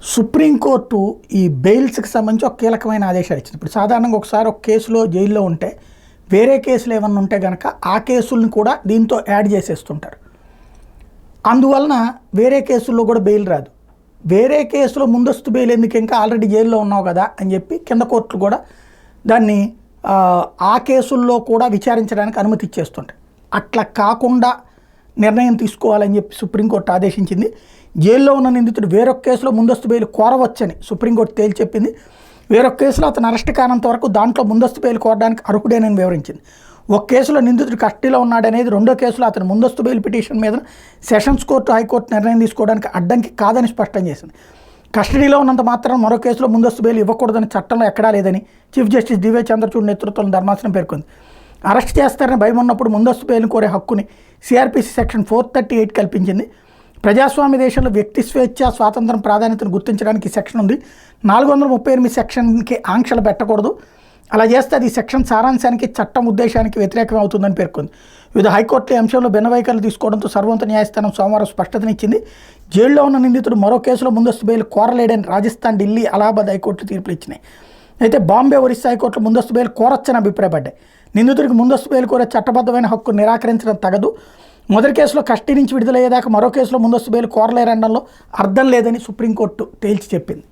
Supreme court ఈ బెయిల్స్కి సంబంధించి ఒక కీలకమైన ఆదేశాలు ఇచ్చింది. ఇప్పుడు సాధారణంగా ఒకసారి ఒక కేసులో జైల్లో ఉంటే వేరే కేసులు ఏమన్నా ఉంటే కనుక ఆ కేసుల్ని కూడా దీంతో యాడ్ చేసేస్తుంటారు. అందువలన వేరే కేసుల్లో కూడా బెయిల్ రాదు. వేరే కేసులో ముందస్తు బెయిల్ ఎందుకు, ఇంకా ఆల్రెడీ జైల్లో ఉన్నావు కదా అని చెప్పి కింద కోర్టులు కూడా దాన్ని ఆ కేసుల్లో కూడా విచారించడానికి అనుమతి ఇచ్చేస్తుంటాయి. అట్లా కాకుండా నిర్ణయం తీసుకోవాలని చెప్పి సుప్రీంకోర్టు ఆదేశించింది. జైల్లో ఉన్న నిందితుడు వేరొక కేసులో ముందస్తు బెయిల్ కోరవచ్చని సుప్రీంకోర్టు తేల్చి చెప్పింది. వేరొక కేసులో అతను అరెస్ట్ కానంత వరకు దాంట్లో ముందస్తు బెయిల్ కోరడానికి అర్హుడేనని వివరించింది. ఒక కేసులో నిందితుడు కస్టడీలో ఉన్నాడనేది రెండో కేసులో అతను ముందస్తు బెయిల్ పిటిషన్ మీద సెషన్స్ కోర్టు, హైకోర్టు నిర్ణయం తీసుకోవడానికి అడ్డంకి కాదని స్పష్టం చేసింది. కస్టడీలో ఉన్నంత మాత్రం మరో కేసులో ముందస్తు బెయిల్ ఇవ్వకూడదని చట్టంలో ఎక్కడా లేదని చీఫ్ జస్టిస్ డివై చంద్రచూడ్ నేతృత్వంలో ధర్మాసనం పేర్కొంది. అరెస్ట్ చేస్తారని భయం ఉన్నప్పుడు ముందస్తు బెయిల్ని కోరే హక్కుని సిఆర్పిసి సెక్షన్ 438 కల్పించింది. ప్రజాస్వామ్య దేశంలో వ్యక్తి స్వేచ్ఛ, స్వాతంత్రం ప్రాధాన్యతను గుర్తించడానికి ఈ సెక్షన్ ఉంది. 438 సెక్షన్కి ఆంక్షలు పెట్టకూడదు. అలా చేస్తే అది సెక్షన్ సారాంశానికి, చట్టం ఉద్దేశానికి వ్యతిరేకం అవుతుందని పేర్కొంది. వివిధ హైకోర్టుల అంశంలో భిన్న వైఖరులు తీసుకోవడంతో సర్వోన్నత న్యాయస్థానం సోమవారం స్పష్టతనిచ్చింది. జైల్లో ఉన్న నిందితుడు మరో కేసులో ముందస్తు బెయిల్ కోరలేడని రాజస్థాన్, ఢిల్లీ, అలహాబాద్ హైకోర్టులు తీర్పులు ఇచ్చినాయి. అయితే బాంబే, ఒరిస్సా హైకోర్టులు ముందస్తు బెయిల్ కోరొచ్చని అభిప్రాయపడ్డాయి. నిందితుడికి ముందస్తు బెయిల్ కోరే చట్టబద్ధమైన హక్కు నిరాకరించడం తగదు. మొదటి కేసులో కస్టడీ నుంచి విడుదలయ్యేదాకా మరో కేసులో ముందస్తు బెయిల్ కోరలేరనడంలో అర్థం లేదని సుప్రీంకోర్టు తేల్చి చెప్పింది.